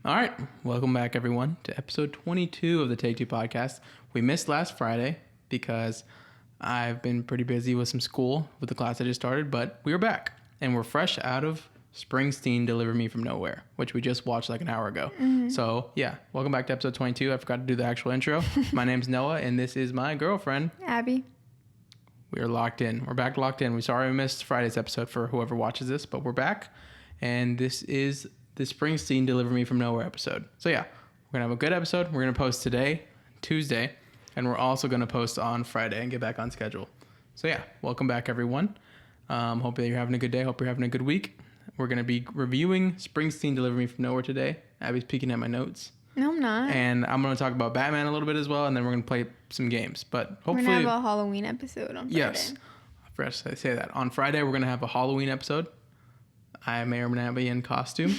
All right. Welcome back, everyone, to episode 22 of the Take Two podcast. We missed last Friday because I've been pretty busy with some school with the class I just started, but we are back and we're fresh out of Springsteen Deliver Me From Nowhere, which we just watched like an hour ago. So, yeah, welcome back to episode 22. I forgot to do the actual intro. My name's Noah, and this is my girlfriend, Abby. We are locked in. We're back locked in. We're sorry we missed Friday's episode for whoever watches this, but we're back, and this is the Springsteen Deliver Me From Nowhere episode. So yeah, we're going to have a good episode. We're going to post today, Tuesday, and we're also going to post on Friday and get back on schedule. So yeah, welcome back, everyone. Hope that you're having a good day. Hope you're having a good week. We're going to be reviewing Springsteen Deliver Me From Nowhere today. Abby's peeking at my notes. No, I'm not. And I'm going to talk about Batman a little bit as well, and then we're going to play some games. But hopefully... We're going to have a Halloween episode on Friday. Yes. I forgot to say that. On Friday, we're going to have a Halloween episode. I may or may not be in costume.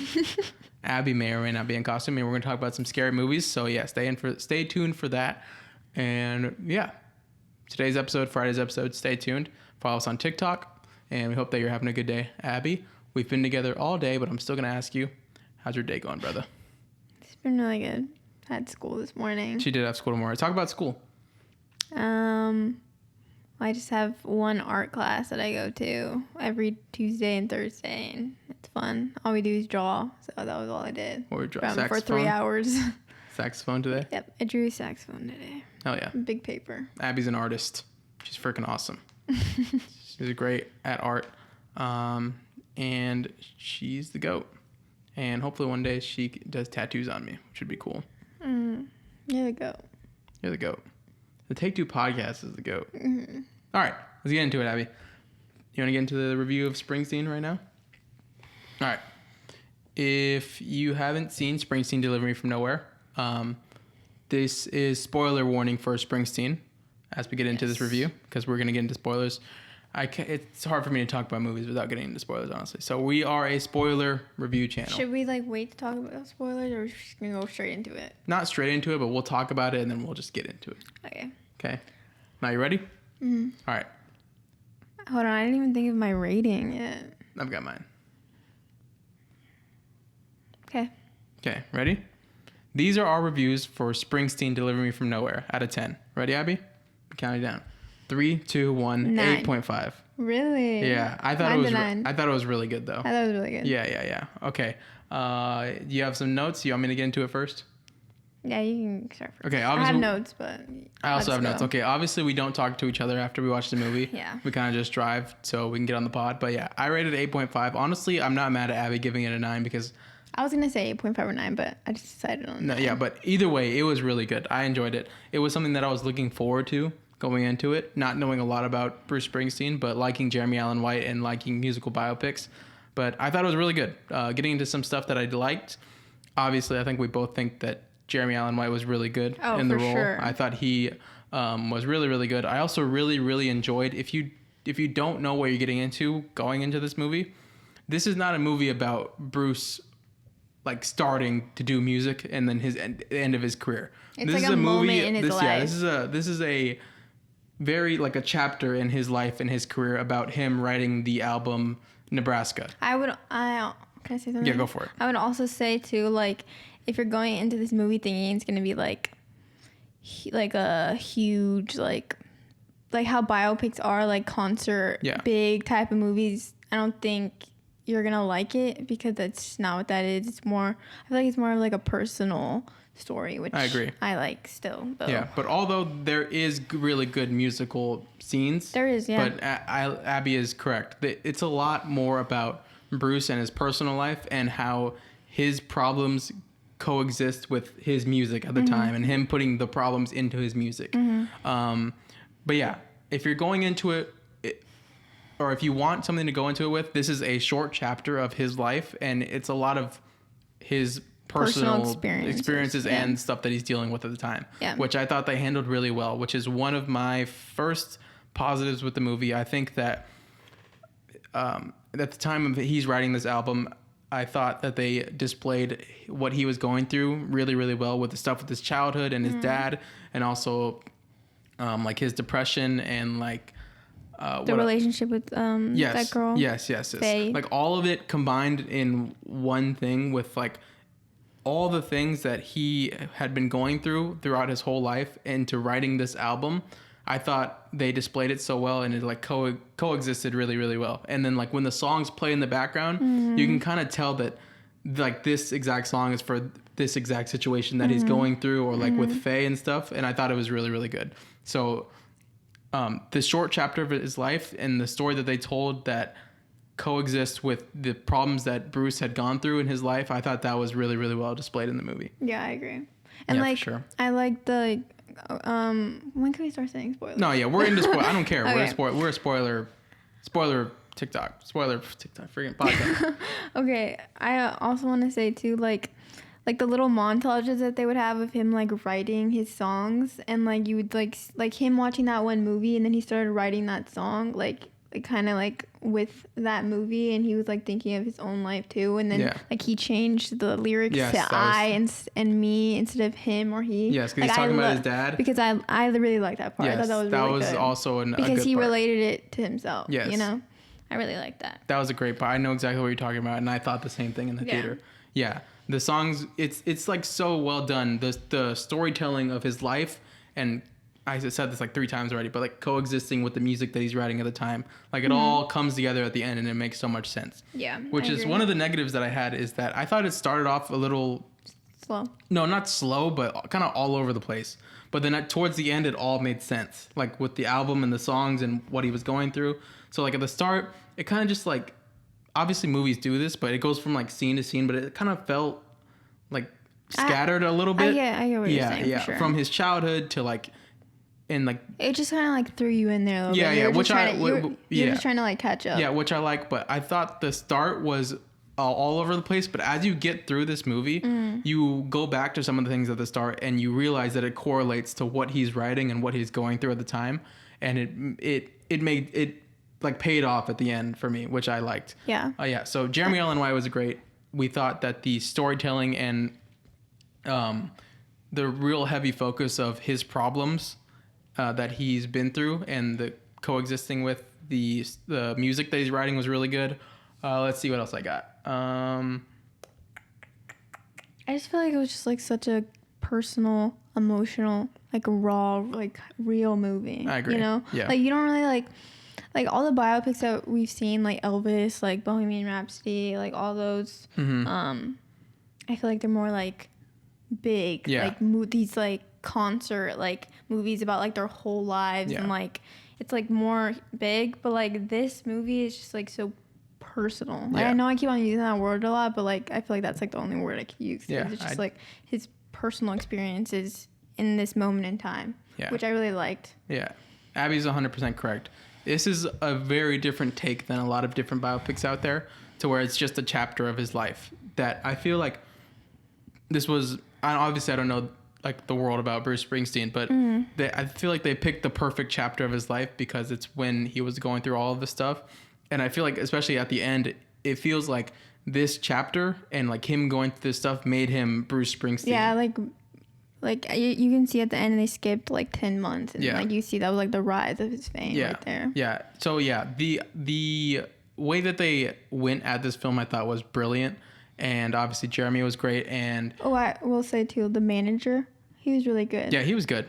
Abby may or may not be in costume. And we're going to talk about some scary movies. So, yeah, stay tuned for that. And, yeah, today's episode, Friday's episode, stay tuned. Follow us on TikTok. And we hope that you're having a good day. Abby, we've been together all day, but I'm still going to ask you, how's your day going, brother? It's been really good. I had school this morning. She did have school tomorrow. Talk about school. I just have one art class that I go to every Tuesday and Thursday, and it's fun. All we do is draw, so that was all I did. What were you drawing? For 3 hours. Saxophone today? Yep, I drew saxophone today. Oh, yeah. Big paper. Abby's an artist. She's freaking awesome. She's great at art, and she's the GOAT. And hopefully one day she does tattoos on me, which would be cool. You're the GOAT. You're the GOAT. The Take Two podcast is the GOAT. Mm-hmm. All right, let's get into it, Abby. You want to get into the review of Springsteen right now? All right. If you haven't seen Springsteen Deliver Me From Nowhere, this is spoiler warning for Springsteen as we get into this review, because we're going to get into spoilers. It's hard for me to talk about movies without getting into spoilers, honestly. So we are a spoiler review channel. Should we wait to talk about spoilers, or are we just going to go straight into it? Not straight into it, but we'll talk about it and then we'll just get into it. Okay. Now you ready? Mm-hmm. All right. Hold on, I didn't even think of my rating yet. I've got mine. Okay, ready? These are our reviews for Springsteen Deliver Me From Nowhere out of 10. Ready, Abby? Count it down. 3, 2, 1, 8.5. Really? Yeah, I thought it was really good though. I thought it was really good. Yeah. Okay. Do you have some notes? You want me to get into it first? Yeah, you can start first. Okay, I have notes, but I also have notes. Okay, obviously we don't talk to each other after we watch the movie. Yeah. We kind of just drive so we can get on the pod. But yeah, I rated 8.5. Honestly, I'm not mad at Abby giving it a 9 because... I was going to say 8.5 or 9, but I just decided on 9. No, yeah, but either way, it was really good. I enjoyed it. It was something that I was looking forward to going into it, not knowing a lot about Bruce Springsteen, but liking Jeremy Allen White and liking musical biopics. But I thought it was really good. Getting into some stuff that I liked. Obviously, I think we both think that Jeremy Allen White was really good in the role. Sure. I thought he was really, really good. I also really, really enjoyed, if you don't know what you're getting into going into this movie, this is not a movie about Bruce starting to do music and then the end of his career. It's this like is a moment movie in his life. Yeah, this is a very a chapter in his life and his career about him writing the album Nebraska. Can I say something? Yeah, go for it. I would also say too, if you're going into this movie thinking it's gonna be like a huge like how biopics are, concert big type of movies, I don't think you're gonna like it, because that's not what that is. It's more, I feel like it's more of a personal story, which I agree. I like still. Though. Yeah, but although there is really good musical scenes, there is, yeah. But Abby is correct. It's a lot more about Bruce and his personal life and how his problems coexist with his music at the time, and him putting the problems into his music. But yeah, if you're going into it, or if you want something to go into it with, this is a short chapter of his life, and it's a lot of his personal experiences and stuff that he's dealing with at the time, which I thought they handled really well, which is one of my first positives with the movie. I think that at the time of he's writing this album, I thought that they displayed what he was going through really, really well with the stuff with his childhood and his dad, and also his depression and the relationship with that girl. Yes. All of it combined in one thing with all the things that he had been going throughout his whole life into writing this album, I thought they displayed it so well, and it like coexisted really, really well. And then like when the songs play in the background, you can kind of tell that like this exact song is for this exact situation that he's going through, or like with Faye and stuff. And I thought it was really, really good. So the short chapter of his life and the story that they told that coexist with the problems that Bruce had gone through in his life, I thought that was really, really well displayed in the movie. Yeah, I agree. And like, for sure. I like the when can we start saying spoilers? No, yeah, we're into spoil. I don't care. Okay. We're a spoiler TikTok freaking podcast. Okay, I also want to say too, like the little montages that they would have of him like writing his songs, and like you would like him watching that one movie, and then he started writing that song like kind of like with that movie, and he was like thinking of his own life too, and then like he changed the lyrics to I and me instead of him or he. Yes, because he's talking about his dad. Because I really liked that part. Yes, I thought that was really good. Also a because good he part. related it to himself. Yes, you know, I really liked that. That was a great part. I know exactly what you're talking about, and I thought the same thing in the theater. Yeah, the songs, it's like so well done. The storytelling of his life, and I said this like 3 times already, but like coexisting with the music that he's writing at the time, like it all comes together at the end, and it makes so much sense. Yeah, which is one of the negatives that I had, is that I thought it started off a little slow. No, not slow, but kind of all over the place. But then towards the end, it all made sense, like with the album and the songs and what he was going through. So like at the start, it kind of just like, obviously movies do this, but it goes from like scene to scene, but it kind of felt like scattered a little bit. I get what you're saying. Yeah, for sure. From his childhood to like. And like it just kind of like threw you in there a little bit. Yeah, you're just trying to like catch up. Yeah, which I like, but I thought the start was all over the place. But as you get through this movie, you go back to some of the things at the start, and you realize that it correlates to what he's writing and what he's going through at the time, and it made it like paid off at the end for me, which I liked. Yeah. Yeah. So Jeremy Allen White was great. We thought that the storytelling and the real heavy focus of his problems that he's been through, and the coexisting with the music that he's writing was really good. Let's see what else I got. I just feel like it was just like such a personal, emotional, like raw, like real movie. I agree. You know, like you don't really like all the biopics that we've seen, like Elvis, like Bohemian Rhapsody, like all those. I feel like they're more like big, like these like concert like movies about like their whole lives, and like it's like more big, but like this movie is just like so personal. Like, I know I keep on using that word a lot, but like I feel like that's like the only word I can use. It's just like his personal experiences in this moment in time, which I really liked. Abby's 100% correct. This is a very different take than a lot of different biopics out there, to where it's just a chapter of his life. That I feel like this was, obviously I don't know like the world about Bruce Springsteen, but I feel like they picked the perfect chapter of his life, because it's when he was going through all of this stuff. And I feel like, especially at the end, it feels like this chapter and like him going through this stuff made him Bruce Springsteen. Yeah, like you can see at the end they skipped like 10 months, and like you see that was like the rise of his fame right there. Yeah. So the way that they went at this film, I thought was brilliant. And obviously Jeremy was great. And I will say too, the manager, he was really good. Yeah, he was good.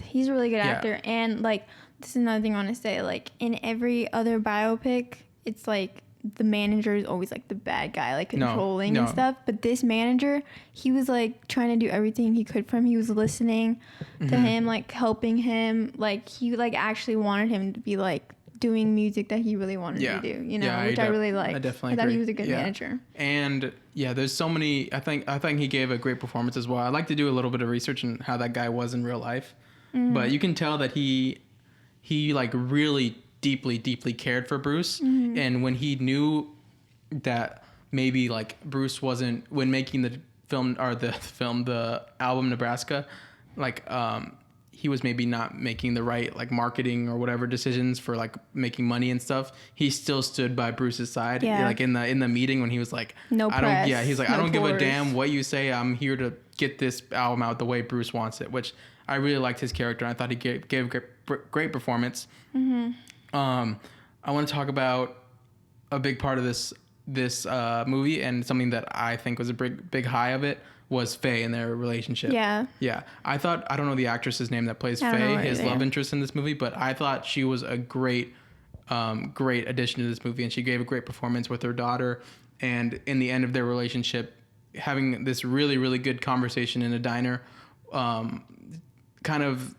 He's a really good actor. And like, this is another thing I want to say, like in every other biopic, it's like the manager is always like the bad guy, like controlling and stuff. But this manager, he was like trying to do everything he could for him. He was listening to him, like helping him. Like he like actually wanted him to be like doing music that he really wanted to do, you know, which I really liked. I definitely thought agree. he was a good manager. And there's so many. I think he gave a great performance as well. I like to do a little bit of research on how that guy was in real life, but you can tell that he like really deeply cared for Bruce, and when he knew that maybe like Bruce wasn't, when making the album Nebraska, like he was maybe not making the right like marketing or whatever decisions for like making money and stuff, he still stood by Bruce's side. Like in the meeting when he was like, he's like, I don't give a damn what you say, I'm here to get this album out the way Bruce wants it, which I really liked his character, and I thought he gave great performance. I want to talk about a big part of this this movie, and something that I think was a big high of it was Faye and their relationship. Yeah. Yeah. I don't know the actress's name that plays Faye, his love interest in this movie, but I thought she was a great addition to this movie, and she gave a great performance with her daughter. And in the end of their relationship, having this really, really good conversation in a diner, kind of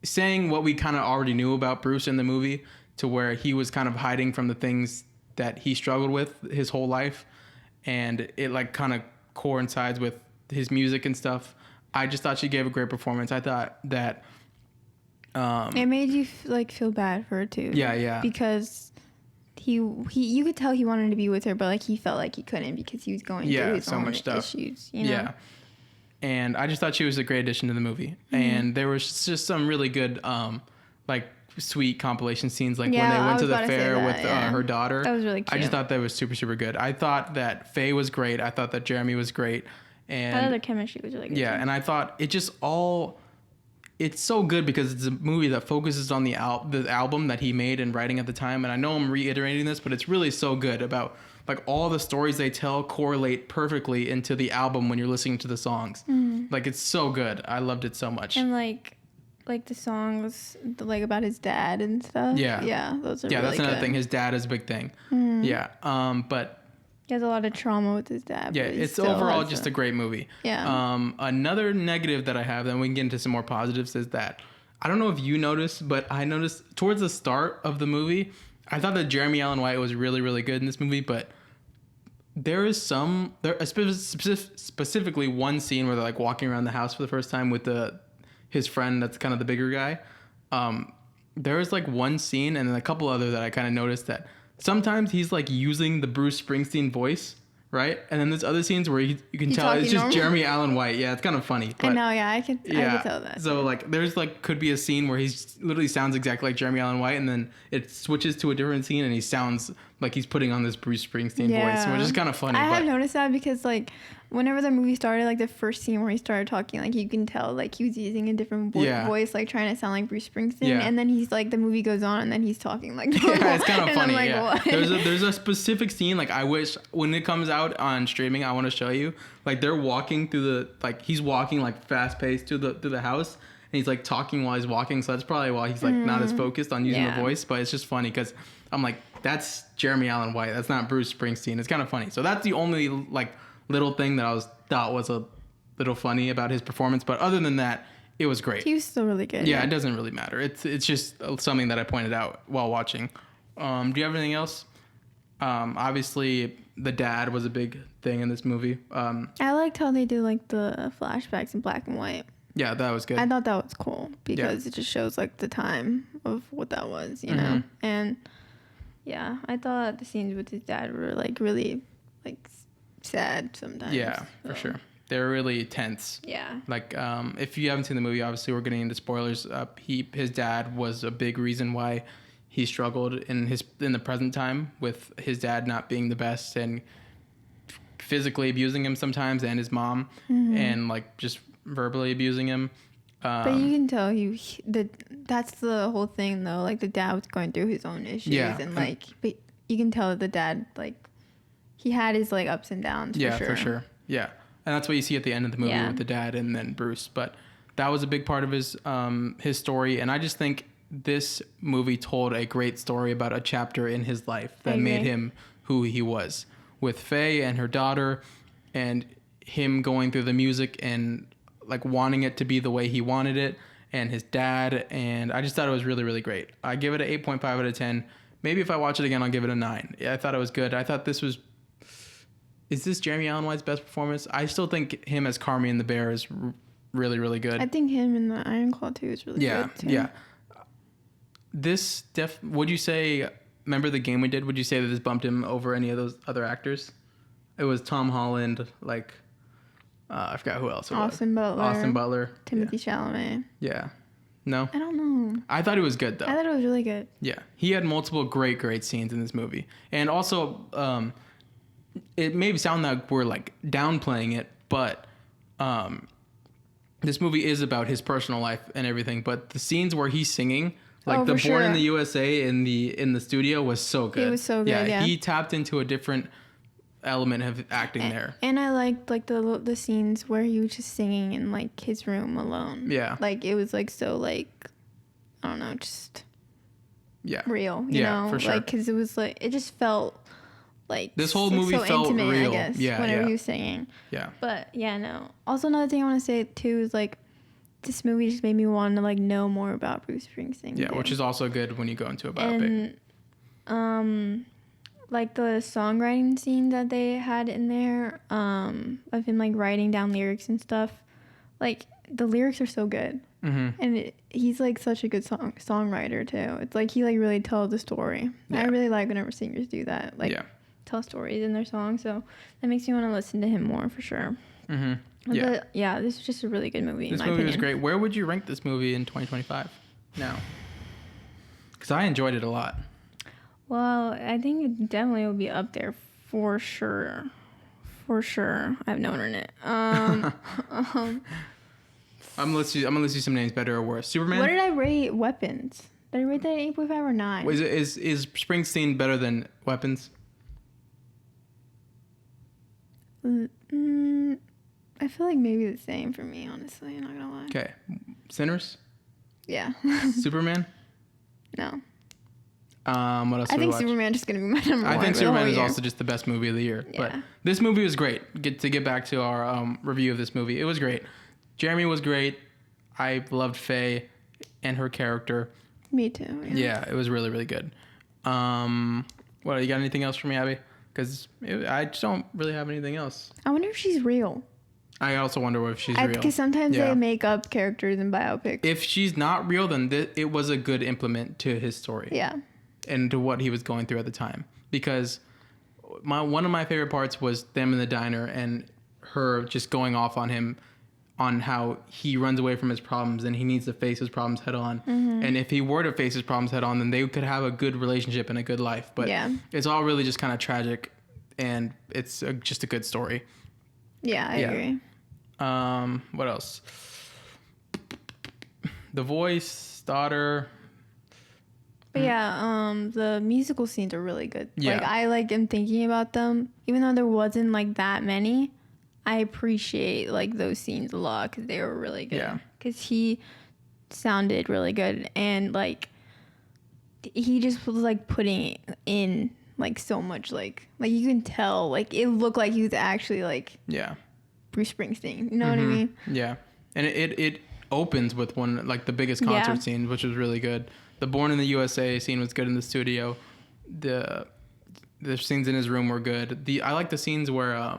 saying what we kind of already knew about Bruce in the movie, to where he was kind of hiding from the things that he struggled with his whole life. And it like kind of coincides with his music and stuff. I just thought she gave a great performance. I thought that it made you feel bad for her too. Yeah. Because he you could tell he wanted to be with her, but like he felt like he couldn't because he was going through his own much stuff. Issues. You know? Yeah. And I just thought she was a great addition to the movie. Mm-hmm. And there was just some really good like sweet compilation scenes, like when they went to the fair with her daughter. That was really cute. I just thought that was super, super good. I thought that Faye was great. I thought that Jeremy was great. And I thought their chemistry was really good. Yeah, too. And I thought it's so good because it's a movie that focuses on the album that he made and writing at the time. And I know I'm reiterating this, but it's really so good about like all the stories they tell correlate perfectly into the album when you're listening to the songs. Mm-hmm. Like it's so good. I loved it so much. And like the songs like about his dad and stuff. Yeah, those are really that's another good. thing. His dad is a big thing. Mm-hmm. Yeah, but he has a lot of trauma with his dad. Yeah, it's overall just a great movie. Yeah. Another negative that I have, then we can get into some more positives, is that I don't know if you noticed, but I noticed towards the start of the movie, I thought that Jeremy Allen White was really, really good in this movie, but there is specifically one scene where they're like walking around the house for the first time with his friend that's kind of the bigger guy. There is like one scene and then a couple other that I kind of noticed that sometimes he's like using the Bruce Springsteen voice, right? And then there's other scenes where you can tell it's just Jeremy Allen White. Yeah, it's kind of funny. But I know, I could tell that. So like there's like could be a scene where he's literally sounds exactly like Jeremy Allen White, and then it switches to a different scene and he sounds like he's putting on this Bruce Springsteen voice, which is kind of funny. I have noticed that because like whenever the movie started, like the first scene where he started talking, like you can tell like he was using a different voice, like trying to sound like Bruce Springsteen. Yeah. And then he's like the movie goes on and then he's talking like normal. Yeah, it's kind of funny. Like, yeah. There's a specific scene like I wish when it comes out on streaming I want to show you. Like they're walking through he's walking like fast paced to the house. And he's like talking while he's walking, so that's probably why he's like not as focused on using the voice. But it's just funny because I'm like, that's Jeremy Allen White. That's not Bruce Springsteen. It's kind of funny. So that's the only like little thing that I thought was a little funny about his performance. But other than that, it was great. He was still really good. Yeah, it doesn't really matter. It's just something that I pointed out while watching. Do you have anything else? Obviously, the dad was a big thing in this movie. I liked how they do like the flashbacks in black and white. Yeah, that was good. I thought that was cool because it just shows like the time of what that was, you know? And yeah, I thought the scenes with his dad were like really like sad sometimes. Yeah, for sure. They're really tense. Yeah. Like if you haven't seen the movie, obviously we're getting into spoilers. His dad was a big reason why he struggled in the present time, with his dad not being the best and physically abusing him sometimes, and his mom and like just verbally abusing him. But you can tell that's the whole thing though. Like the dad was going through his own issues, and like, but you can tell that the dad like he had his like ups and downs. For sure. Yeah, and that's what you see at the end of the movie with the dad and then Bruce. But that was a big part of his story, and I just think this movie told a great story about a chapter in his life that made him who he was, with Faye and her daughter, and him going through the music and like wanting it to be the way he wanted it, and his dad. And I just thought it was really, really great. I give it an 8.5 out of 10. Maybe if I watch it again, I'll give it a 9. Yeah, I thought it was good. I thought is this Jeremy Allen White's best performance? I still think him as Carmy and the Bear is really, really good. I think him in the Iron Claw too is really good too. Yeah. Would you say, remember the game we did? Would you say that this bumped him over any of those other actors? It was Tom Holland, like, I forgot who else it was. Austin Butler. Timothy Chalamet. Yeah. No? I don't know. I thought he was good, though. I thought it was really good. Yeah. He had multiple great, great scenes in this movie. And also, it may sound like we're, like, downplaying it, but this movie is about his personal life and everything. But the scenes where he's singing, Like the Born in the USA in the studio was so good. It was so good. Yeah. He tapped into a different element of acting there. And I liked like the scenes where he was just singing in like his room alone. Yeah. Like it was like so like, I don't know, just real. You know, for sure. Like because it was like it just felt like this whole movie so felt intimate, real. I guess, whenever he was singing. Yeah. But yeah, no. Also another thing I want to say too is like this movie just made me want to like know more about Bruce Springsteen. Yeah, too. which is also good when you go into a biopic. And like the songwriting scene that they had in there, of him like writing down lyrics and stuff. Like the lyrics are so good. Mm-hmm. And he's like such a good songwriter too. It's like he like really tells the story. Yeah. I really like whenever singers do that. Like tell stories in their songs. So that makes me want to listen to him more for sure. Mm-hmm. But this is just a really good movie. This movie was great. Where would you rank this movie in 2025 now? Because I enjoyed it a lot. Well, I think it definitely will be up there for sure. For sure. I have no internet. I'm gonna list you some names, better or worse. Superman. What did I rate Weapons? Did I rate that 8.5 or 9? Is Springsteen better than Weapons? I feel like maybe the same for me, honestly. I'm not gonna lie. Okay. Sinners? Yeah. Superman? No. What else? I think Superman is gonna be my number one. I think Superman is also just the best movie of the year. Yeah. But this movie was great. To get back to our review of this movie, it was great. Jeremy was great. I loved Faye and her character. Me too. Yeah, it was really, really good. What, you got anything else for me, Abby? Because I just don't really have anything else. I wonder if she's real. I also wonder if she's real. Because sometimes they make up characters in biopics. If she's not real, then it was a good implement to his story. Yeah. And to what he was going through at the time. Because one of my favorite parts was them in the diner and her just going off on him on how he runs away from his problems and he needs to face his problems head on. Mm-hmm. And if he were to face his problems head on, then they could have a good relationship and a good life. But it's all really just kind of tragic, and it's just a good story. Yeah, I agree. What else? The Voice, Daughter. But the musical scenes are really good. Yeah. Like I am thinking about them, even though there wasn't like that many. I appreciate like those scenes a lot because they were really good. Yeah. Because he sounded really good, and like he just was like putting in like so much like you can tell like it looked like he was actually like Bruce Springsteen. You know what I mean? Yeah. And it opens with one like the biggest concert scene, which was really good. The Born in the USA scene was good in the studio. The scenes in his room were good. I like the scenes where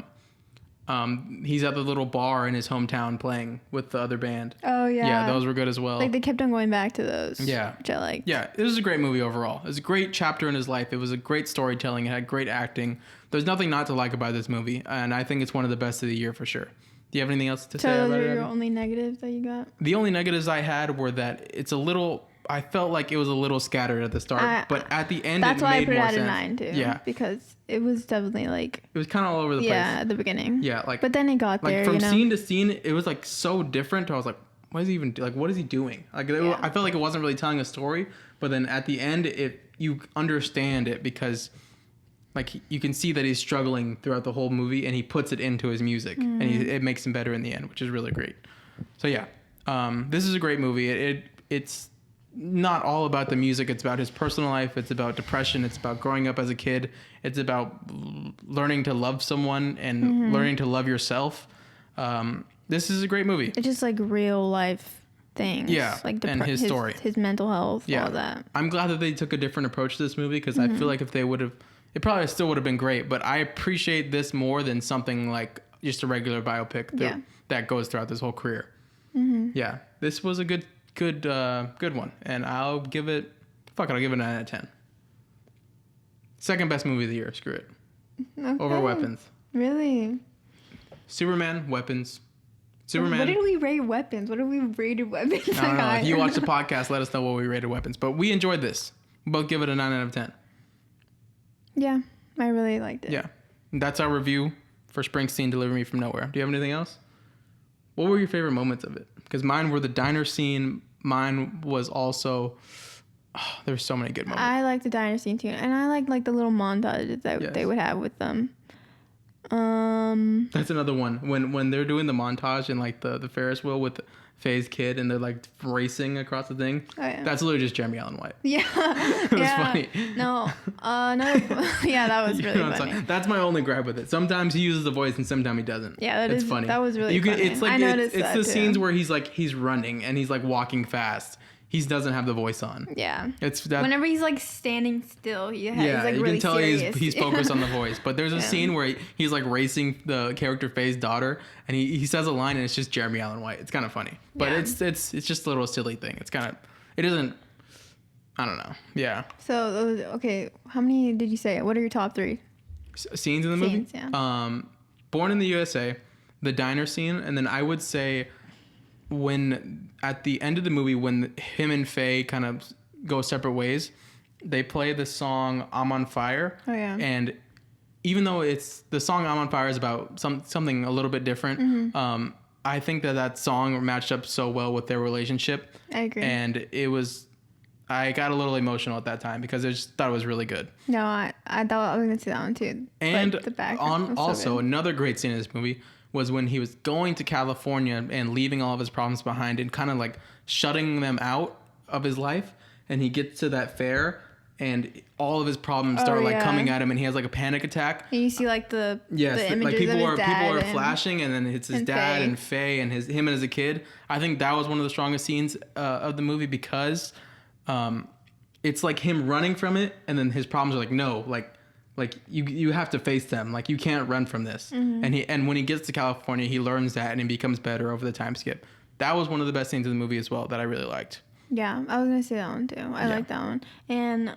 he's at the little bar in his hometown playing with the other band. Oh yeah. Yeah, those were good as well. Like they kept on going back to those. Yeah. Which I liked. Yeah, it was a great movie overall. It was a great chapter in his life. It was a great storytelling. It had great acting. There's nothing not to like about this movie, and I think it's one of the best of the year for sure. Do you have anything else to say about it? So those are your only negatives that you got? The only negatives I had were that I felt like it was a little scattered at the start, but at the end that's it why made more sense. That's why I put it at a 9 too. Yeah. Because it was definitely like... It was kind of all over the place. Yeah, at the beginning. Yeah, like... But then it got like there, from scene to scene, it was like so different. I was like, what is he even... Like, what is he doing? Like, I felt like it wasn't really telling a story, but then at the end, you understand it because... Like, you can see that he's struggling throughout the whole movie, and he puts it into his music, and it makes him better in the end, which is really great. So, yeah. This is a great movie. It's not all about the music. It's about his personal life. It's about depression. It's about growing up as a kid. It's about learning to love someone and learning to love yourself. This is a great movie. It's just, like, real life things. Yeah, like and his story. His mental health, all that. I'm glad that they took a different approach to this movie, because I feel like if they would have... It probably still would have been great, but I appreciate this more than something like just a regular biopic that goes throughout this whole career. Mm-hmm. Yeah, this was a good one, and I'll give it a 9 out of 10. Second best movie of the year. Screw it. Okay. Over Weapons. Really? Superman, Weapons. Superman. What did we rate Weapons? What did we rated Weapons? I don't know. If you watch the podcast, let us know what we rated Weapons. But we enjoyed this. We both give it a 9 out of 10. Yeah, I really liked it. Yeah. That's our review for Springsteen, Deliver Me From Nowhere. Do you have anything else? What were your favorite moments of it? Because mine were the diner scene. Mine was also Oh, there's so many good moments. I like the diner scene too, and I like the little montages that they would have with them. That's another one when they're doing the montage in like the Ferris wheel with Faye's kid and they're like racing across the thing. Oh, yeah. That's literally just Jeremy Allen White. Yeah, it was funny. No, yeah, that was really funny. That's my only gripe with it. Sometimes he uses the voice and sometimes he doesn't. Yeah, it's funny. That was really funny. It's like I noticed it's the scenes where he's running and he's like walking fast. He doesn't have the voice on. Yeah. It's that. Whenever he's like standing still, he's like you really can tell serious. he's focused on the voice. But there's a scene where he's like racing the character Faye's daughter, and he says a line, and it's just Jeremy Allen White. It's kind of funny, but it's just a little silly thing. It's kind of it isn't. I don't know. Yeah. So okay, how many did you say? What are your top 3 scenes in the movie? Yeah. Born in the USA, the diner scene, and then I would say, when at the end of the movie when him and Faye kind of go separate ways, they play the song I'm on Fire. Oh yeah. And even though it's the song I'm on Fire is about something a little bit different, I think that song matched up so well with their relationship. I agree. And I got a little emotional at that time because I just thought it was really good. No, I thought I was gonna say that one too. And the background also another great scene in this movie was when he was going to California and leaving all of his problems behind and kind of like shutting them out of his life. And he gets to that fair and all of his problems start coming at him and he has like a panic attack. And you see like the images like people of his dad are flashing and then it's his dad and Faye and him as a kid. I think that was one of the strongest scenes of the movie because it's like him running from it and then his problems are like, no, like you have to face them. Like you can't run from this. And when he gets to California, he learns that and he becomes better over the time skip. That was one of the best scenes in the movie as well that I really liked. Yeah, I was gonna say that one too. I like that one. And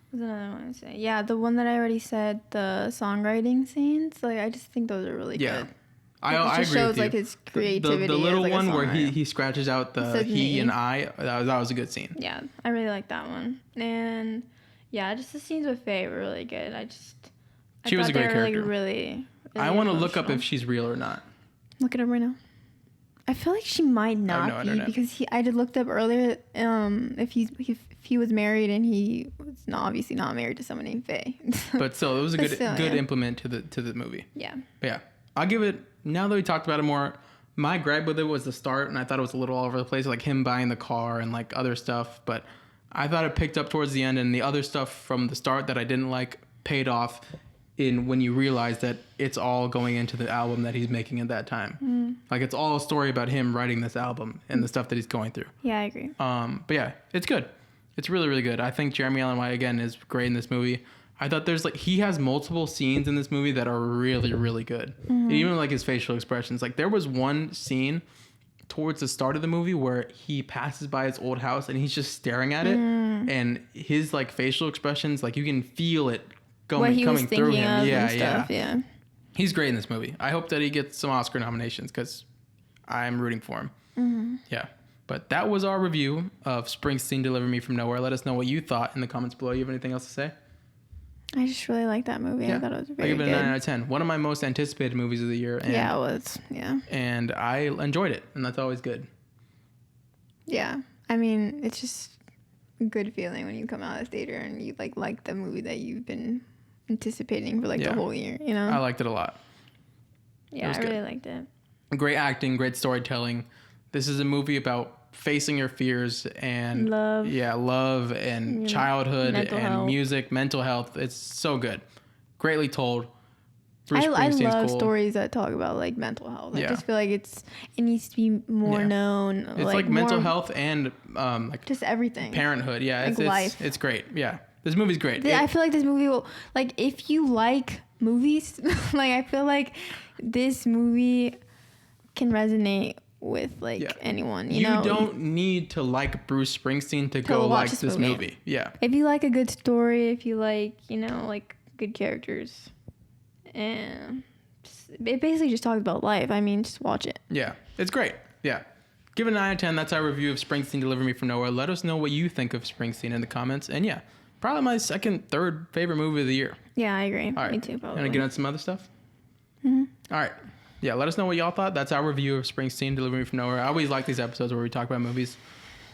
what's another one to say? Yeah, the one that I already said, the songwriting scenes. Like I just think those are really good. I agree shows with you. Like his creativity. The little one where he scratches out the he and I. That was a good scene. Yeah, I really like that one. And yeah, just the scenes with Faye were really good. She was a great character. Like really I want to look up if she's real or not. Look it up right now. I feel like she might not be because I did looked up earlier if he was married and he was obviously not married to someone named Faye. But still, it was a good implement to the movie. Yeah. But yeah, I'll give it. Now that we talked about it more, my gripe with it was the start, and I thought it was a little all over the place, like him buying the car and like other stuff. But I thought it picked up towards the end, and the other stuff from the start that I didn't like paid off in when you realize that it's all going into the album that he's making at that time. Like it's all a story about him writing this album and the stuff that he's going through. Yeah, I agree. But yeah, it's good. It's really, really good. I think Jeremy Allen White again is great in this movie. I thought he has multiple scenes in this movie that are really, really good. Even like his facial expressions. Like there was one scene towards the start of the movie where he passes by his old house and he's just staring at it, and his like facial expressions, like you can feel it coming through him. Yeah. He's great in this movie. I hope that he gets some Oscar nominations because I'm rooting for him. Yeah. But that was our review of Springsteen Deliver Me From Nowhere. Let us know what you thought in the comments below. You have anything else to say? I just really like that movie. I thought it was very good. I give it a 9 out of 10. One of my most anticipated movies of the year. And, yeah, it was. Yeah. And I enjoyed it, and that's always good. Yeah. I mean, it's just a good feeling when you come out of the theater and you like the movie that you've been anticipating for the whole year, you know? I liked it a lot. Yeah, I really liked it. Great acting, great storytelling. This is a movie about facing your fears and love and childhood and health. Music, mental health. It's so good. Greatly told. I love stories that talk about like mental health. I just feel like it needs to be more known. It's like mental health and like just everything. Parenthood. Yeah, like life. It's great. Yeah. This movie's great. I feel like this movie will, like, if you like movies, like, I feel like this movie can resonate with, like, anyone, you know? You don't need to like Bruce Springsteen to go like this movie. Yeah. If you like a good story, if you like, you know, like, good characters, and it basically just talks about life. I mean, just watch it. Yeah. It's great. Yeah. Give it a 9 out of 10. That's our review of Springsteen Deliver Me From Nowhere. Let us know what you think of Springsteen in the comments. And yeah. Probably my third favorite movie of the year. Yeah, I agree. All right. Me too, probably. Gonna get on some other stuff? All right. Yeah, let us know what y'all thought. That's our review of Springsteen Deliver Me From Nowhere. I always like these episodes where we talk about movies.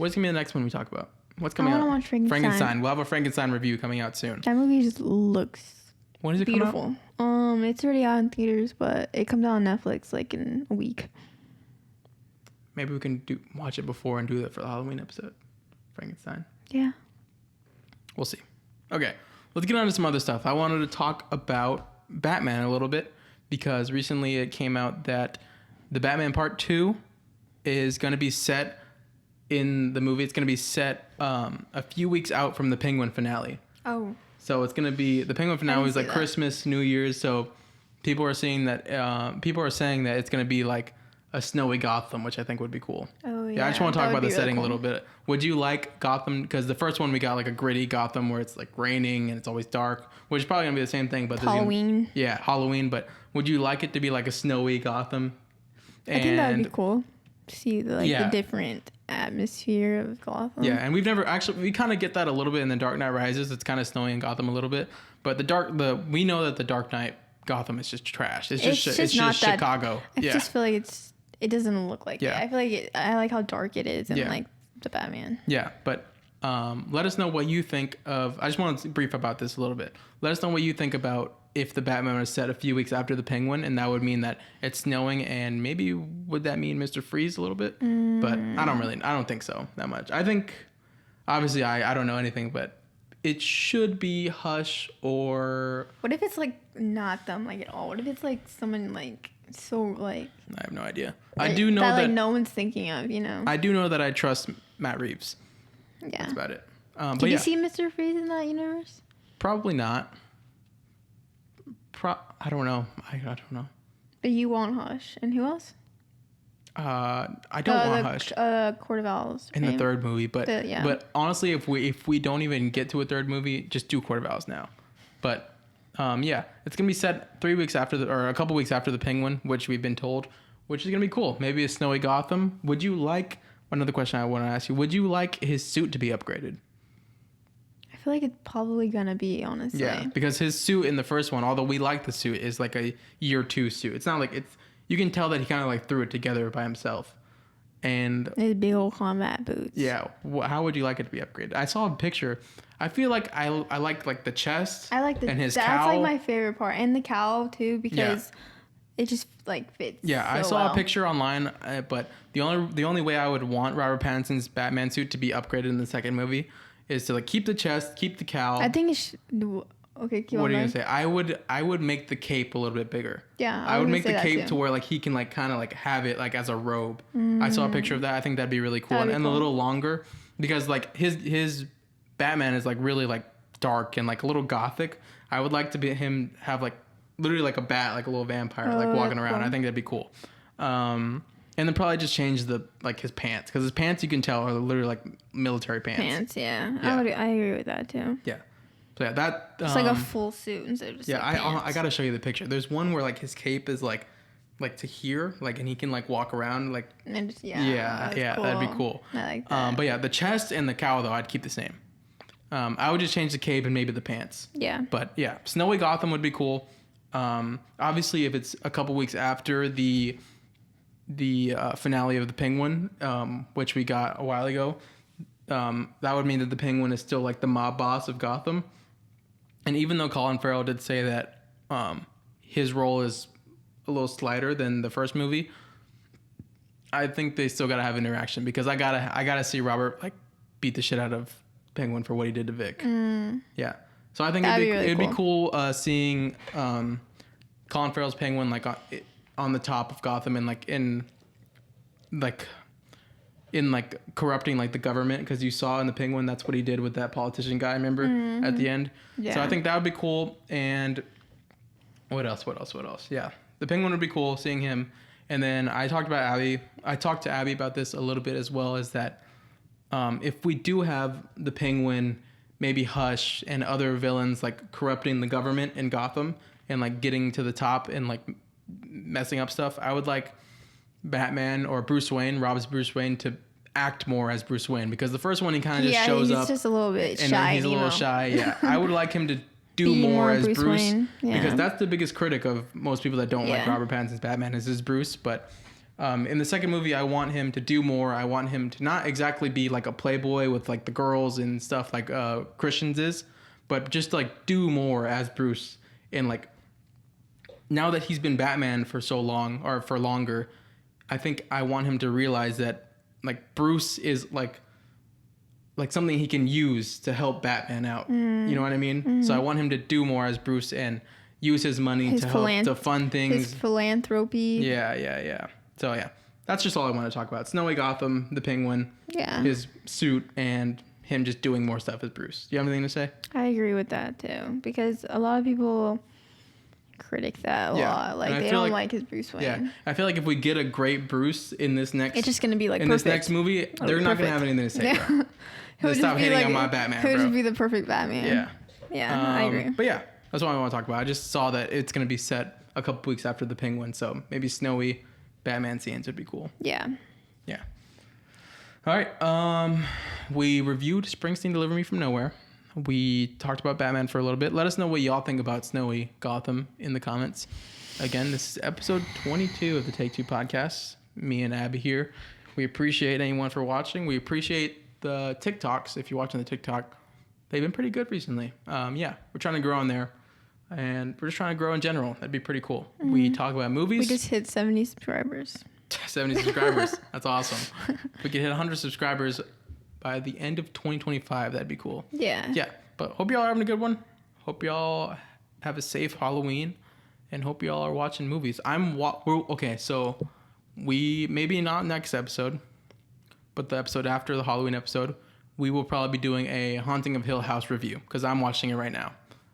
What's gonna be the next one we talk about? What's coming I out? want to watch Frankenstein. We'll have a Frankenstein review coming out soon. That movie just looks when does it beautiful. Come out? It's already out in theaters, but it comes out on Netflix like in a week. Maybe we can watch it before and do that for the Halloween episode. Frankenstein. Yeah. We'll see. Okay, let's get on to some other stuff. I wanted to talk about Batman a little bit because recently it came out that the Batman Part 2 is going to be set in the movie. It's going to be set a few weeks out from the Penguin finale. Oh. So it's going to be, the Penguin finale is like that. Christmas, New Year's. So people are saying that it's going to be like a snowy Gotham, which I think would be cool. Oh, yeah. I just want to talk about the really setting cool. a little bit. Would you like Gotham? Because the first one we got like a gritty Gotham where it's like raining and it's always dark, which is probably going to be the same thing. But Halloween. Halloween. But would you like it to be like a snowy Gotham? I think that would be cool. See the different atmosphere of Gotham. Yeah, and we kind of get that a little bit in The Dark Knight Rises. It's kind of snowy in Gotham a little bit. But we know that The Dark Knight Gotham is just trash. It's just Chicago. I just feel like it doesn't look like it. I feel like I like how dark it is and like the Batman. Yeah, but let us know what you think of. I just want to brief about this a little bit. Let us know what you think about if the Batman was set a few weeks after the Penguin, and that would mean that it's snowing, and maybe would that mean Mr. Freeze a little bit? But I don't think so that much. I think, obviously, I don't know anything, but it should be Hush or. What if it's like not them like at all? What if it's like someone like so like. I have no idea. Like, I do know that like no one's thinking of, you know. I do know that I trust Matt Reeves. Yeah. That's about it. Did you see Mr. Freeze in that universe? Probably not. I don't know. I don't know. But you want Hush. And who else? I don't want Hush. Court of Owls. In the third movie, but honestly, if we don't even get to a third movie, just do Court of Owls now. But it's gonna be set 3 weeks after or a couple weeks after the Penguin, which we've been told, which is gonna be cool. Maybe a snowy Gotham. Would you like? Another question I want to ask you: would you like his suit to be upgraded? I feel like it's probably gonna be, honestly. Yeah, because his suit in the first one, although we like the suit, is like a year 2 suit. It's not like it's. You can tell that he kind of like threw it together by himself. And his big old combat boots. Yeah, how would you like it to be upgraded? I saw a picture. I feel like I like the chest. I like and his that's cowl. Like my favorite part, and the cowl too, because it just like fits. Yeah, I saw a picture online, but the only way I would want Robert Pattinson's Batman suit to be upgraded in the second movie is to like keep the chest, keep the cowl. I think it's okay. Keep what on are you going. gonna say? I would make the cape a little bit bigger. Yeah, I would make the cape to where like he can like kind of like have it like as a robe. I saw a picture of that. I think that'd be really cool, and a little longer because like his Batman is like really like dark and like a little gothic. I would like to be him have like literally like a bat, like a little vampire, like walking around. Cool. I think that'd be cool. And then probably just change his pants, because his pants you can tell are literally like military pants. Yeah. I agree with that too. Yeah. So yeah, that it's like a full suit instead of just I gotta show you the picture. There's one where like his cape is like to here, like, and he can like walk around like. And just, cool. That'd be cool. I like that. But yeah, the chest and the cowl though I'd keep the same. I would just change the cape and maybe the pants. Yeah. But yeah, snowy Gotham would be cool. Obviously, if it's a couple weeks after the finale of the Penguin, which we got a while ago, that would mean that the Penguin is still like the mob boss of Gotham. And even though Colin Farrell did say that his role is a little slighter than the first movie, I think they still gotta have interaction, because I gotta see Robert like beat the shit out of Penguin for what he did to Vic. Yeah. So I think it'd be cool seeing Colin Farrell's Penguin like on the top of Gotham and like in corrupting like the government, because you saw in the Penguin that's what he did with that politician guy, remember, at the end. Yeah. So I think that would be cool. And what else? Yeah, the Penguin would be cool seeing him. And then I talked to Abby about this a little bit as well, is that if we do have the Penguin, maybe Hush and other villains like corrupting the government in Gotham and like getting to the top and like messing up stuff, I would like Batman or Rob's Bruce Wayne, to act more as Bruce Wayne, because the first one he kind of just shows up. Yeah, he's just a little bit and shy. He's a little shy. Yeah, I would like him to do more as Bruce Wayne. Yeah. Because that's the biggest critic of most people that don't like Robert Pattinson's Batman is Bruce. But In the second movie, I want him to do more. I want him to not exactly be like a playboy with like the girls and stuff like Christians is, but just like do more as Bruce. And like now that he's been Batman for so long or for longer, I think I want him to realize that like Bruce is like something he can use to help Batman out. You know what I mean? Mm-hmm. So I want him to do more as Bruce and use his money to help to fund things. His philanthropy. Yeah. So yeah, that's just all I want to talk about. Snowy Gotham, the Penguin, his suit, and him just doing more stuff as Bruce. Do you have anything to say? I agree with that too, because a lot of people critic that a lot. Like they don't like his Bruce Wayne. Yeah, I feel like if we get a great Bruce in this next, it's just gonna be like this next movie, they're not gonna have anything to say. Yeah. Bro. Stop hating on my Batman. He'll just be the perfect Batman. Yeah, I agree. But yeah, that's what I want to talk about. I just saw that it's gonna be set a couple weeks after the Penguin, so maybe snowy Batman scenes would be cool. Yeah. All right. We reviewed Springsteen Deliver Me From Nowhere. We talked about Batman for a little bit. Let us know what y'all think about snowy Gotham in the comments. Again, this is episode 22 of the Take Two podcast. Me and Abby here. We appreciate anyone for watching. We appreciate the TikToks. If you're watching the TikTok, they've been pretty good recently. We're trying to grow on there. And we're just trying to grow in general. That'd be pretty cool. Mm-hmm. We talk about movies. We just hit 70 subscribers. 70 subscribers. That's awesome. If we could hit 100 subscribers by the end of 2025, that'd be cool. Yeah. But hope y'all are having a good one. Hope y'all have a safe Halloween. And hope y'all are watching movies. Okay, so we, maybe not next episode, but the episode after the Halloween episode, we will probably be doing a Haunting of Hill House review. Because I'm watching it right now.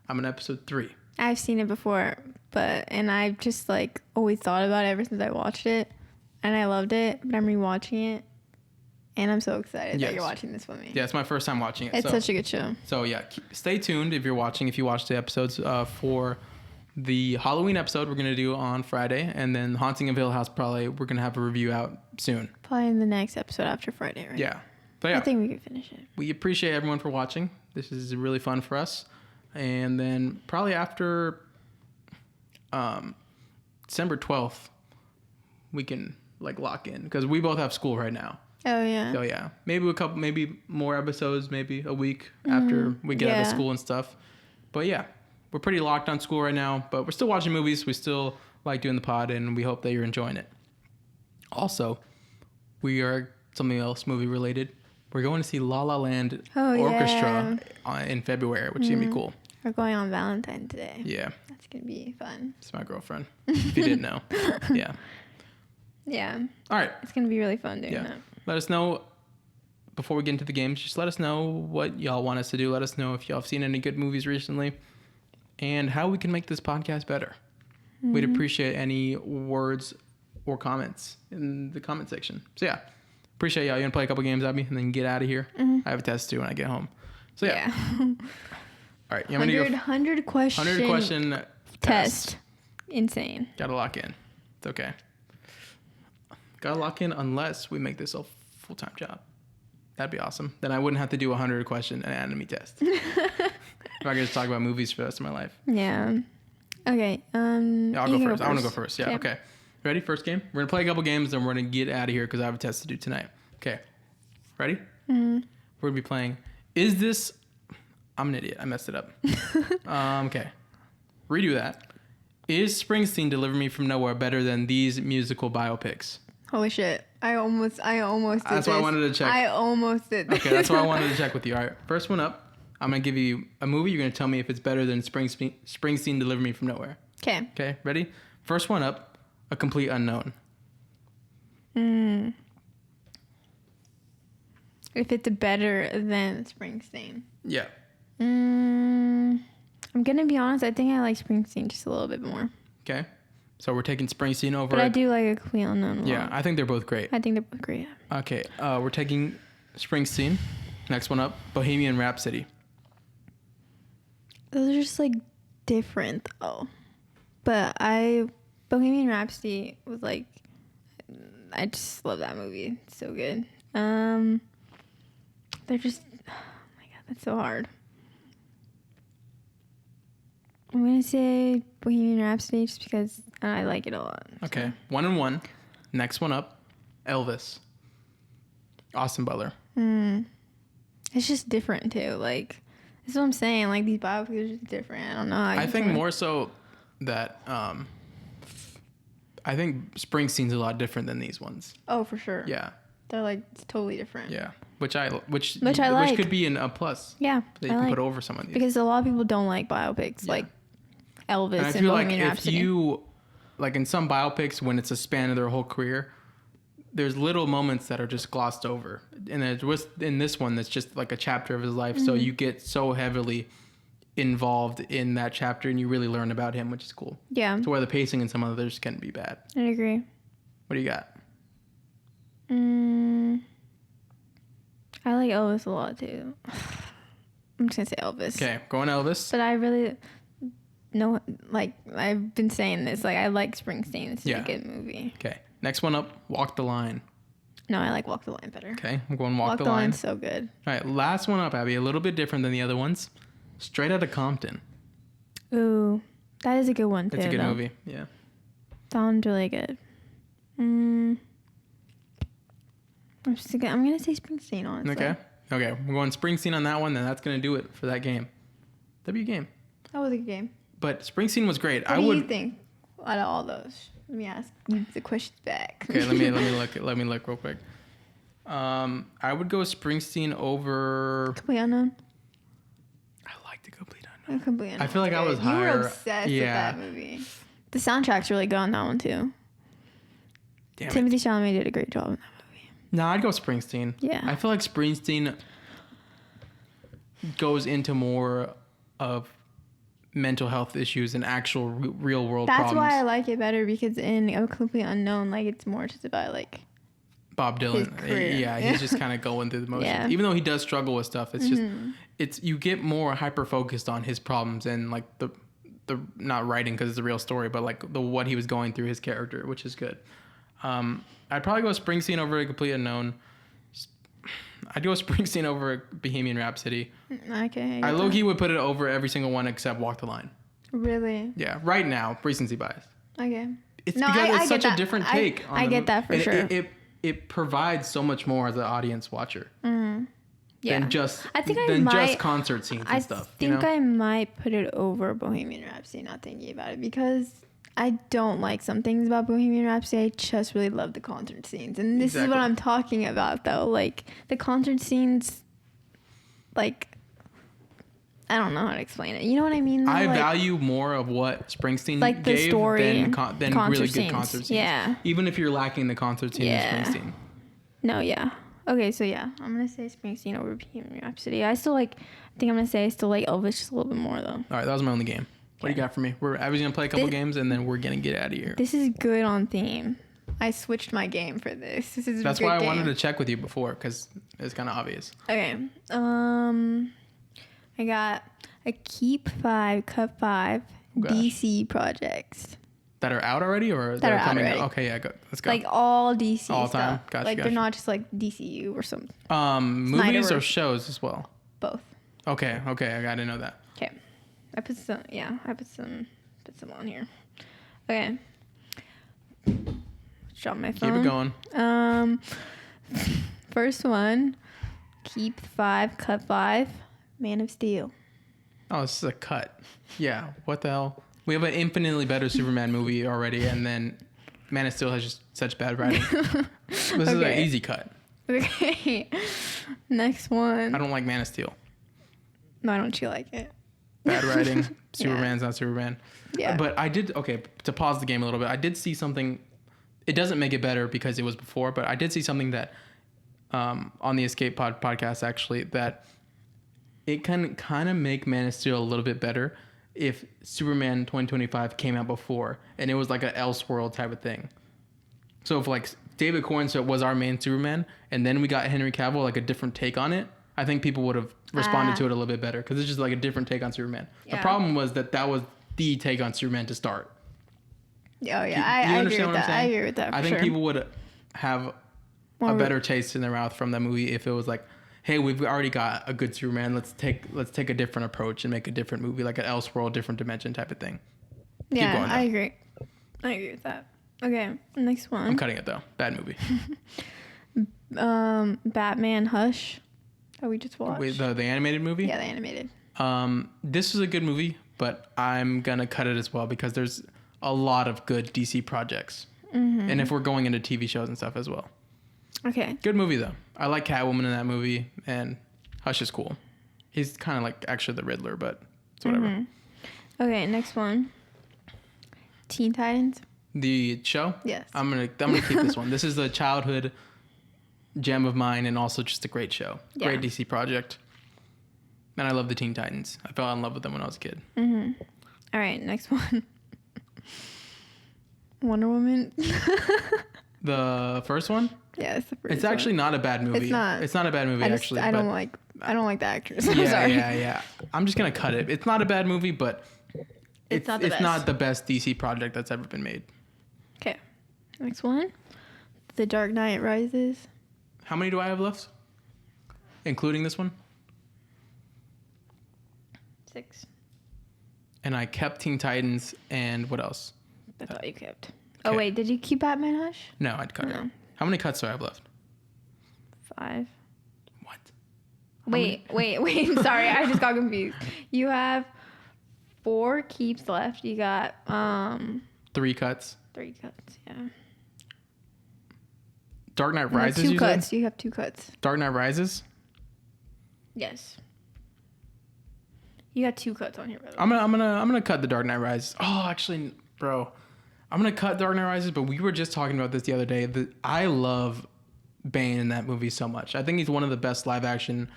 I'm on episode 3. I've seen it before, and I've just like always thought about it ever since I watched it, and I loved it. But I'm rewatching it, and I'm so excited that you're watching this with me. Yeah, it's my first time watching it. It's such a good show. So yeah, stay tuned if you're watching. If you watch the episodes for the Halloween episode, we're gonna do on Friday, and then Haunting of Hill House we're gonna have a review out soon. Probably in the next episode after Friday, right? Yeah, but yeah, I think we can finish it. We appreciate everyone for watching. This is really fun for us. And then probably after December 12th, we can like lock in because we both have school right now. Oh yeah. So yeah, maybe more episodes, maybe a week after we get out of school and stuff. But yeah, we're pretty locked on school right now, but we're still watching movies. We still like doing the pod, and we hope that you're enjoying it. Also, we are something else movie related. We're going to see La La Land Orchestra in February, which is going to be cool. We're going on Valentine's Day. Yeah. That's going to be fun. It's my girlfriend, if you didn't know. Yeah. Yeah. All right. It's going to be really fun doing that. Let us know, before we get into the games, just let us know what y'all want us to do. Let us know if y'all have seen any good movies recently and how we can make this podcast better. Mm-hmm. We'd appreciate any words or comments in the comment section. So yeah. Appreciate y'all. You're going to play a couple games, Abby, and then get out of here. Mm-hmm. I have a test too when I get home. So, yeah. All right. 100 question test. Insane. Got to lock in. It's okay. Got to lock in unless we make this a full-time job. That'd be awesome. Then I wouldn't have to do a 100 question anatomy test. If I could just talk about movies for the rest of my life. Yeah. Okay. I'll go first. I want to go first. Yeah. Okay. Ready? First game? We're going to play a couple games, and we're going to get out of here because I have a test to do tonight. Okay. Ready? Mm-hmm. We're going to be playing, is this... I'm an idiot. I messed it up. Okay. Redo that. Is Springsteen Deliver Me From Nowhere better than these musical biopics? Holy shit. I almost did That's why I wanted to check. I almost did this. Okay, that's why I wanted to check with you. All right. First one up. I'm going to give you a movie. You're going to tell me if it's better than Springsteen Deliver Me From Nowhere. Okay. Okay. Ready? First one up. A Complete Unknown. If it's better than Springsteen. Yeah. I'm going to be honest. I think I like Springsteen just a little bit more. Okay. So we're taking Springsteen over. But I do like A Complete Unknown. Yeah. I think they're both great. I think they're both great. Okay. We're taking Springsteen. Next one up. Bohemian Rhapsody. Those are just like different though. But Bohemian Rhapsody was like, I just love that movie. It's so good. They're just, oh my God, that's so hard. I'm going to say Bohemian Rhapsody just because I like it a lot. Okay. 1-1. Next one up, Elvis. Austin Butler. It's just different too. Like, that's what I'm saying. Like, these biopics are just different. I don't know. I think more so that I think Springsteen's a lot different than these ones. Oh, for sure. Yeah. They're like totally different. Yeah. Which I like. Which could be a plus. Yeah. That you can put over some of these. Because a lot of people don't like biopics, like Elvis and and feel Bohemian like Rhapsody. if you, like in some biopics, when it's a span of their whole career, there's little moments that are just glossed over. And it was in this one that's just like a chapter of his life. So you get so heavily involved in that chapter and you really learn about him, which is cool. Yeah. So where the pacing in some others can be bad. I agree. What do you got? I like Elvis a lot too. I'm just gonna say Elvis. Okay, going Elvis. But I really know, like, I've been saying this, like, I like Springsteen. This is a good movie. Okay, next one up, Walk the Line. No, I like Walk the Line better. Okay, I'm going Walk the Line. Line's so good. All right, last one up, Abby. A little bit different than the other ones. Straight Outta Compton. Ooh, that is a good one too. It's a good movie. Yeah. That one's really good. I'm gonna say Springsteen, honestly. Okay. We're going Springsteen on that one, then that's gonna do it for that game. W game. That was a good game. But Springsteen was great. What do you think out of all those? Let me ask you the questions back. Okay, let me look real quick. I would go Springsteen over Complete Unknown. I like the Complete Unknown. Complete Unknown. I feel like I was You higher. were obsessed with that movie. The soundtrack's really good on that one too. Damn Timothy Chalamet did a great job in that movie. No, I'd go Springsteen. Yeah. I feel like Springsteen goes into more of mental health issues and actual real world problems. That's why I like it better, because in A Complete Unknown, like, it's more just about like Bob Dylan. Yeah, he's just kind of going through the motions. Even though he does struggle with stuff, it's just you get more hyper focused on his problems and like the not writing because it's a real story, but like what he was going through, his character, which is good. I'd probably go Springsteen over A Complete Unknown. I'd go Springsteen over Bohemian Rhapsody. Okay. I low-key would put it over every single one except Walk the Line. Really? Yeah, right now, recency bias. Okay. It's because it's such a different take. I get that for sure. It provides so much more as an audience watcher. Yeah. Than just concert scenes and stuff. I think I might put it over Bohemian Rhapsody, not thinking about it, because I don't like some things about Bohemian Rhapsody. I just really love the concert scenes. And this is what I'm talking about, though. Like, the concert scenes, like, I don't know how to explain it. You know what I mean? I value more of what Springsteen like the gave story than really good concert scenes. Yeah. Even if you're lacking the concert scene in Springsteen. No, yeah. Okay, so yeah. I'm going to say Springsteen over Bohemian Rhapsody. I still like Elvis just a little bit more, though. All right, that was my only game. What do you got for me? I was going to play a couple games, and then we're going to get out of here. This is good on theme. I switched my game for this. This is That's why I wanted to check with you before, because it's kind of obvious. Okay. I got a Keep 5, Cut 5 DC projects. That are out already, or that are coming out? Okay, yeah, let's go. Like all DC all stuff. Time? Gotcha, they're not just like DCU or something. Movies or shows as well? Both. Okay, I gotta know that. Okay. I put some on here. Okay. Drop my phone. Keep it going. First one, Keep 5, Cut 5, Man of Steel. Oh, this is a cut. Yeah, what the hell? We have an infinitely better Superman movie already, and then Man of Steel has just such bad writing. This is an easy cut. Okay. Next one. I don't like Man of Steel. Why don't you like it? Bad writing. Superman's not Superman. Yeah. But I did, to pause the game a little bit, I did see something. It doesn't make it better because it was before, but I did see something that on the Escape Pod podcast, actually, that it can kind of make Man of Steel a little bit better if Superman 2025 came out before and it was like an Elseworld type of thing. So if like David Cornstalk was our main Superman and then we got Henry Cavill, like a different take on it, I think people would have responded to it a little bit better because it's just like a different take on Superman. Yeah. The problem was that was the take on Superman to start. Oh yeah, I agree with that. I agree with that. I think people would have a better taste in their mouth from that movie if it was like, hey, we've already got a good Superman. Let's take a different approach and make a different movie, like an Elseworld, different dimension type of thing. Yeah, I agree. I agree with that. Okay, next one. I'm cutting it though. Bad movie. Batman Hush that we just watched. Wait, the animated movie? Yeah, the animated. This is a good movie, but I'm gonna cut it as well because there's a lot of good DC projects, and if we're going into TV shows and stuff as well. Okay. Good movie though. I like Catwoman in that movie, and Hush is cool. He's kind of like actually the Riddler, but it's whatever. Okay, next one. Teen Titans. The show? Yes. I'm gonna keep this one. This is a childhood gem of mine, and also just a great show. Yeah. Great DC project. And I love the Teen Titans. I fell in love with them when I was a kid. All right, next one. Wonder Woman. The first one? Yeah, it's the first. It's actually not a bad movie. It's not. It's not a bad movie actually. I don't like the actress. I'm Yeah, sorry. yeah. I'm just gonna cut it. It's not a bad movie, but It's not the best. not the best DC project that's ever been made. Okay, next one. The Dark Knight Rises. How many do I have left? Including this one? 6. And I kept Teen Titans and what else? That's all you kept. Okay. Oh wait, did you keep Batman Hush? No, I'd cut it. No. How many cuts do I have left? 5. What? Wait. Sorry, I just got confused. You have 4 keeps left. You got 3 cuts. 3 cuts. Yeah. Dark Knight You have Rises. 2 You cuts. said? You have 2 cuts. Dark Knight Rises. Yes. You got 2 cuts on here, by the way. I'm gonna cut the Dark Knight Rises. Oh, actually, bro, I'm gonna cut Dark Knight Rises. But we were just talking about this the other day. I love Bane in that movie so much. I think he's one of the best live action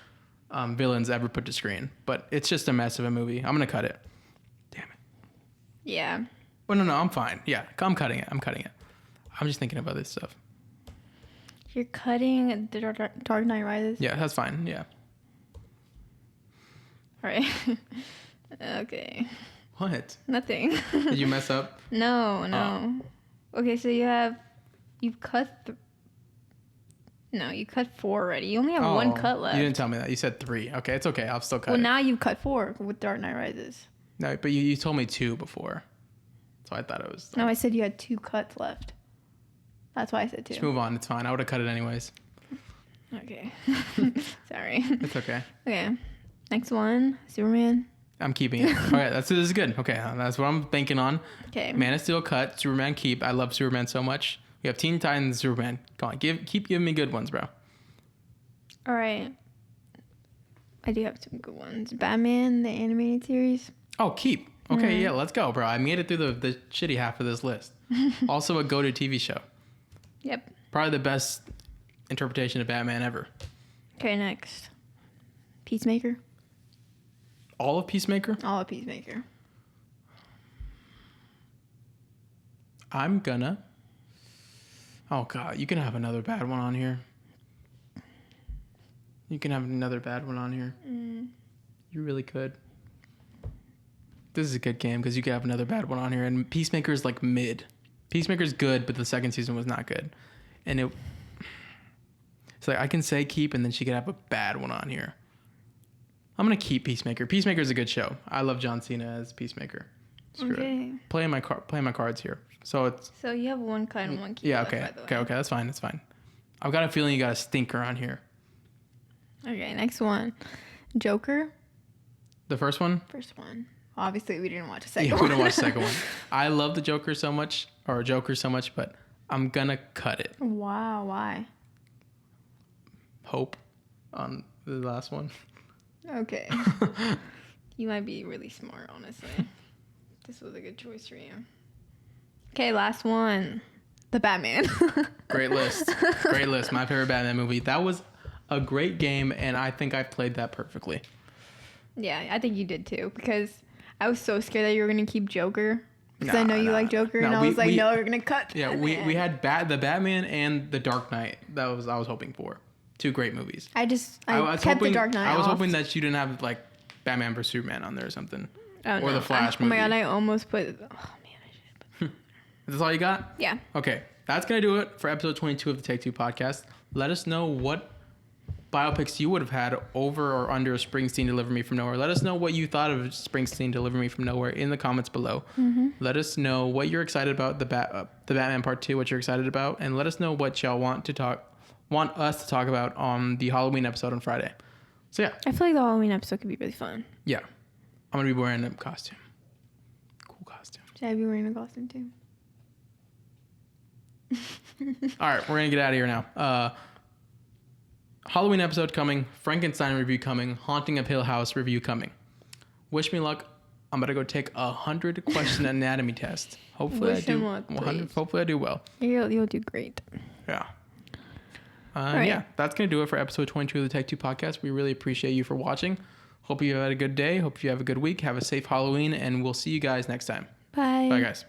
villains ever put to screen. But it's just a mess of a movie. I'm gonna cut it. Damn it. Yeah. Oh no, I'm fine. Yeah, I'm cutting it. I'm just thinking about this stuff. You're cutting the Dark Knight Rises? Yeah, that's fine. Yeah. All right. Okay. What? Nothing. Did you mess up? No. Okay, so you've cut. You cut 4 already. You only have 1 cut left. You didn't tell me that. You said 3. Okay, it's okay. I'll still cut it. Well, now you've cut 4 with Dark Knight Rises. No, but you told me 2 before. So I thought it was... No, I said you had 2 cuts left. That's why I said 2. Just move on. It's fine. I would have cut it anyways. Okay. Sorry. It's okay. Okay. Next one. Superman. I'm keeping it. Okay, this is good. Okay, that's what I'm banking on. Okay. Man of Steel cut. Superman keep. I love Superman so much. We have Teen Titans, Superman. Come on, keep giving me good ones, bro. All right. I do have some good ones. Batman, the animated series. Oh, keep. Okay, yeah, let's go, bro. I made it through the shitty half of this list. Also a go-to TV show. Yep. Probably the best interpretation of Batman ever. Okay, next. Peacemaker. All of Peacemaker? All of Peacemaker. I'm gonna... Oh, God. You can have another bad one on here. You really could. This is a good game because you could have another bad one on here. And Peacemaker's like mid. Peacemaker's good, but the second season was not good. And it's like I can say keep, and then she could have a bad one on here. I'm going to keep Peacemaker. Peacemaker's a good show. I love John Cena as Peacemaker. Screw it. Playing my cards here. So you have 1 cut and 1 keep. Yeah, left, okay. by the way. Okay, that's fine. That's fine. I've got a feeling you got a stinker on here. Okay, next one. Joker. The first one? First one. Obviously, we didn't watch the second one. Yeah, we didn't watch the second one. I love the Joker so much, but I'm gonna cut it. Wow, why? Hope on the last one. Okay. You might be really smart, honestly. This was a good choice for you. Okay, last one. The Batman. Great list. My favorite Batman movie. That was a great game, and I think I played that perfectly. Yeah, I think you did too, because I was so scared that you were going to keep Joker. Because I know you like Joker, and I was like, no, you're going to cut Yeah, Batman. we had the Batman and the Dark Knight. I was hoping for. 2 great movies. I kept the Dark Knight I was off. hoping that you didn't have like Batman vs Superman on there or something. Oh, or no. the Flash movie. Oh my god, I almost put... Oh man, I should. Is this all you got? Yeah. Okay, that's going to do it for episode 22 of the Take 2 podcast. Let us know what biopics you would have had over or under Springsteen Deliver Me From Nowhere. Let us know what you thought of Springsteen Deliver Me From Nowhere in the comments below. Let us know what you're excited about, the Batman Part 2, what you're excited about, and let us know what y'all want us to talk about on the Halloween episode on Friday. So yeah. I feel like the Halloween episode could be really fun. Yeah. I'm going to be wearing a costume. Cool costume. Should I be wearing a costume too? All right, we're going to get out of here now. Halloween episode coming, Frankenstein review coming, Haunting of Hill House review coming. Wish me luck. I'm going to go take 100 question anatomy test. Hopefully Hopefully I do well. You'll do great. Yeah. Right. Yeah, that's going to do it for episode 22 of the Tech 2 podcast. We really appreciate you for watching. Hope you had a good day. Hope you have a good week. Have a safe Halloween, and we'll see you guys next time. Bye. Bye, guys.